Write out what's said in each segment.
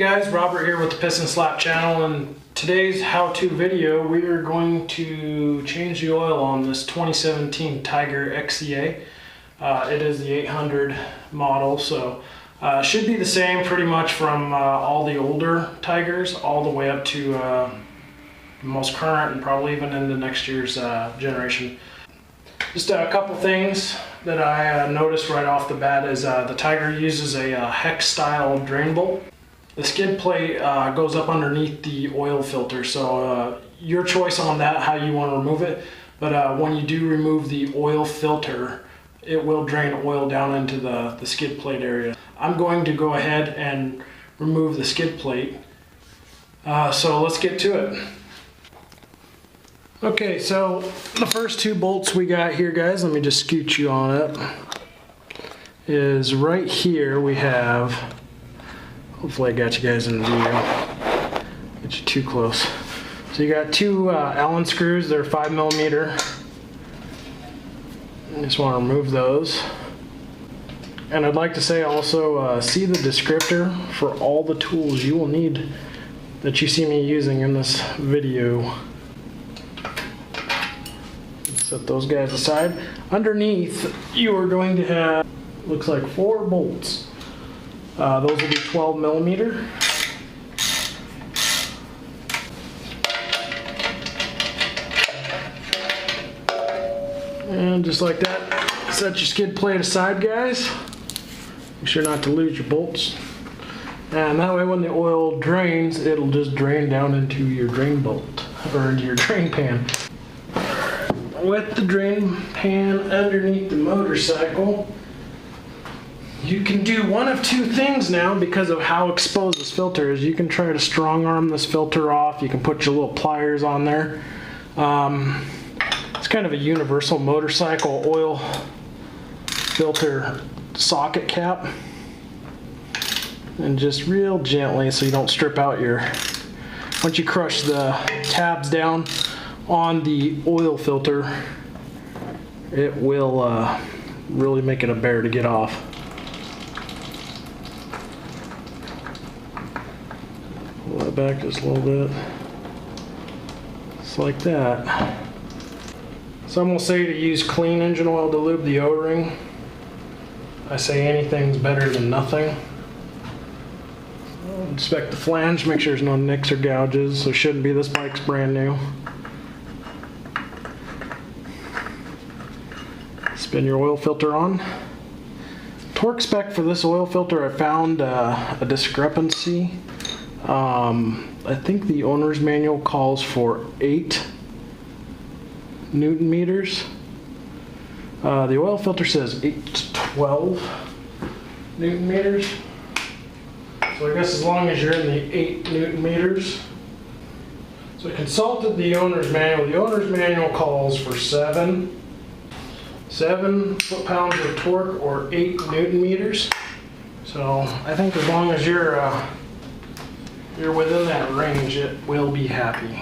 guys, Robert here with the Piston Slap channel, and today's how-to video we are going to change the oil on this 2017 Tiger XCA. It is the 800 model, so should be the same pretty much from all the older Tigers all the way up to the most current and probably even into next year's generation. Just a couple things that I noticed right off the bat is the Tiger uses a hex style drain bolt. The skid plate goes up underneath the oil filter, so your choice on that, how you want to remove it. But when you do remove the oil filter, it will drain oil down into the skid plate area. I'm going to go ahead and remove the skid plate. So let's get to it. Okay, so the first two bolts we got here, guys, let me just scoot you on it, is right here we have, hopefully I got you guys in the video, get you too close. So you got two Allen screws, they're 5mm. I just want to remove those. And I'd like to say also, see the descriptor for all the tools you will need that you see me using in this video. Set those guys aside. Underneath, you are going to have, looks like 4 bolts. Those will be 12mm. And just like that, set your skid plate aside, guys. Make sure not to lose your bolts. And that way when the oil drains, it'll just drain down into your drain bolt, or into your drain pan. With the drain pan underneath the motorcycle, you can do one of two things now because of how exposed this filter is. You can try to strong arm this filter off. You can put your little pliers on there. It's kind of a universal motorcycle oil filter socket cap. And just real gently so you don't strip out your, once you crush the tabs down on the oil filter, it will really make it a bear to get off. Pull that back just a little bit. Just like that. Some will say to use clean engine oil to lube the O-ring. I say anything's better than nothing. Inspect the flange, make sure there's no nicks or gouges. There shouldn't be, this bike's brand new. Spin your oil filter on. Torque spec for this oil filter, I found a discrepancy. I think the owner's manual calls for 8 Newton meters. The oil filter says 8 to 12 Newton meters. So I guess as long as you're in the 8 Newton meters. So I consulted the owner's manual. The owner's manual calls for 7 foot-pounds of torque or 8 Newton meters. So I think as long as you're within that range, it will be happy.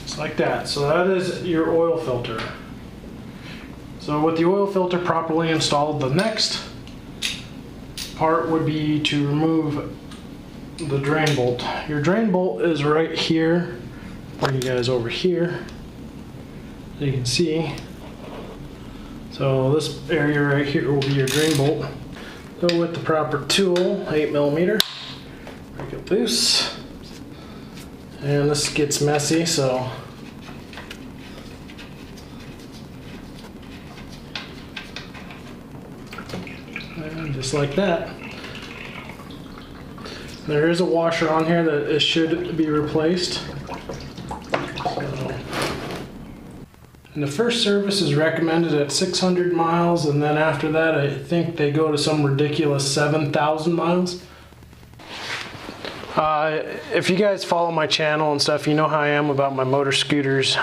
Just like that. So that is your oil filter. So with the oil filter properly installed, the next part would be to remove the drain bolt. Your drain bolt is right here. Bring you guys over here so you can see. So this area right here will be your drain bolt. So with the proper tool, 8mm, break it loose. And this gets messy, so and just like that. There is a washer on here that it should be replaced. And the first service is recommended at 600 miles, and then after that I think they go to some ridiculous 7,000 miles. If you guys follow my channel and stuff, you know how I am about my motor scooters.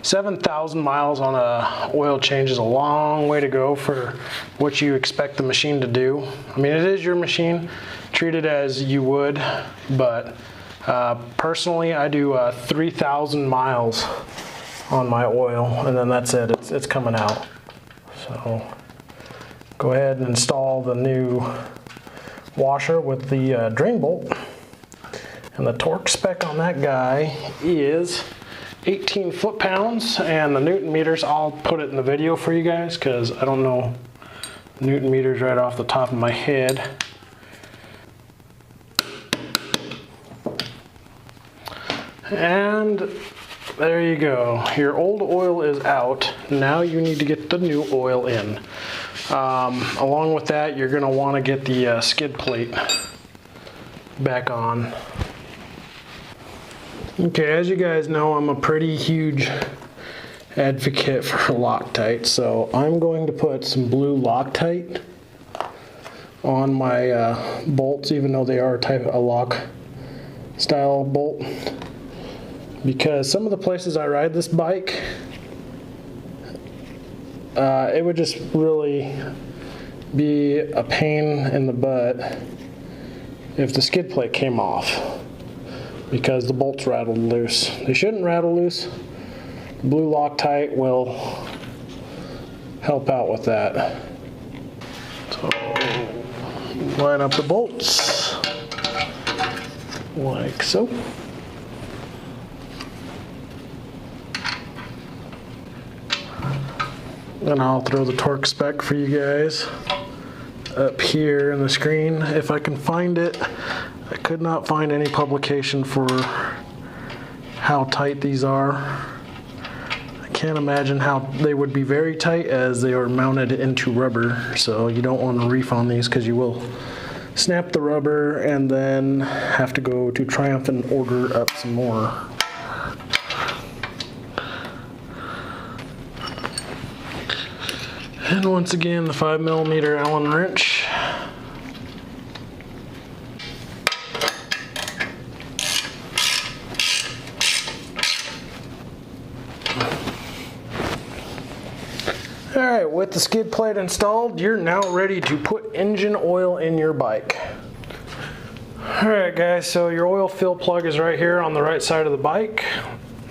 7,000 miles on a oil change is a long way to go for what you expect the machine to do. I mean, it is your machine, treat it as you would, but Personally, I do 3,000 miles on my oil, and then that's it. It's coming out. So go ahead and install the new washer with the drain bolt. And the torque spec on that guy is 18 foot-pounds, and the Newton meters, I'll put it in the video for you guys because I don't know Newton meters right off the top of my head. And there you go. Your old oil is out. Now you need to get the new oil in. Along with that, you're going to want to get the skid plate back on. Okay, as you guys know, I'm a pretty huge advocate for Loctite, so I'm going to put some blue Loctite on my bolts, even though they are a lock style bolt, because some of the places I ride this bike, it would just really be a pain in the butt if the skid plate came off, because the bolts rattled loose. They shouldn't rattle loose. Blue Loctite will help out with that. So line up the bolts like so. Then I'll throw the torque spec for you guys up here in the screen if I can find it. I could not find any publication for how tight these are. I can't imagine how they would be very tight, as they are mounted into rubber, so you don't want to reef on these because you will snap the rubber and then have to go to Triumph and order up some more. And once again, the 5mm Allen wrench. Alright, with the skid plate installed, you're now ready to put engine oil in your bike. Alright guys, so your oil fill plug is right here on the right side of the bike.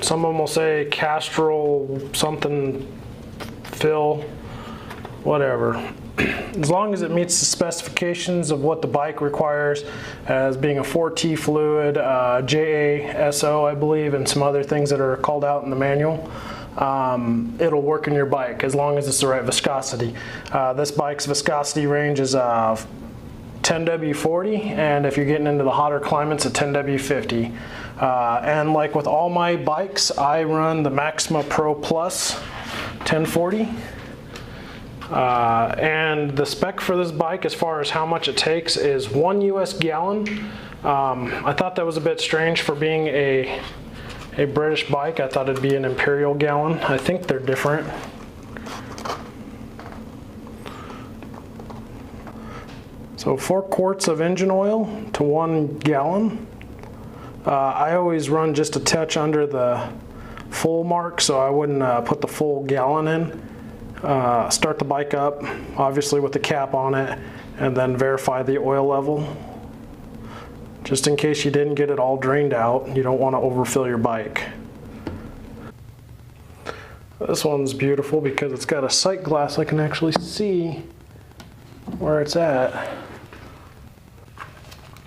Some of them will say Castrol something fill, whatever. As long as it meets the specifications of what the bike requires, as being a 4T fluid, JASO I believe, and some other things that are called out in the manual, it'll work in your bike as long as it's the right viscosity. This bike's viscosity range is 10W40, and if you're getting into the hotter climates, a 10W50. And like with all my bikes, I run the Maxima ProPlus 1040. And the spec for this bike, as far as how much it takes, is 1 US gallon. I thought that was a bit strange for being a British bike. I thought it'd be an imperial gallon. I think they're different. So 4 quarts of engine oil to 1 gallon. I always run just a touch under the full mark, so I wouldn't put the full gallon in. Start the bike up, obviously with the cap on it, and then verify the oil level. Just in case you didn't get it all drained out, you don't want to overfill your bike. This one's beautiful because it's got a sight glass. I can actually see where it's at.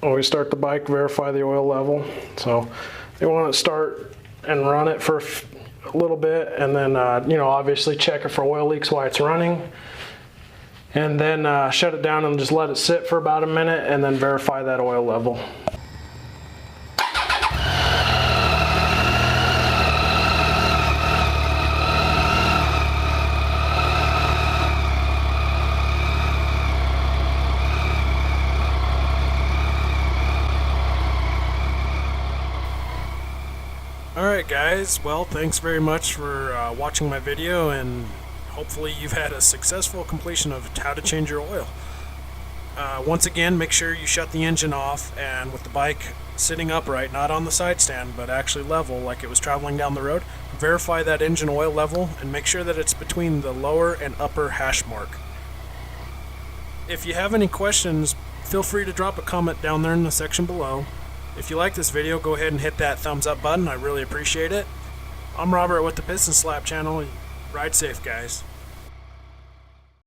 Always start the bike, verify the oil level. So you want to start and run it for a little bit, and then you know, obviously check it for oil leaks while it's running, and then shut it down and just let it sit for about a minute, and then verify that oil level. Alright guys, well, thanks very much for watching my video, and hopefully you've had a successful completion of how to change your oil. Once again, make sure you shut the engine off, and with the bike sitting upright, not on the side stand, but actually level like it was traveling down the road, verify that engine oil level and make sure that it's between the lower and upper hash mark. If you have any questions, feel free to drop a comment down there in the section below. If you like this video, go ahead and hit that thumbs up button. I really appreciate it. I'm Robert with the Piston Slap channel. Ride safe, guys.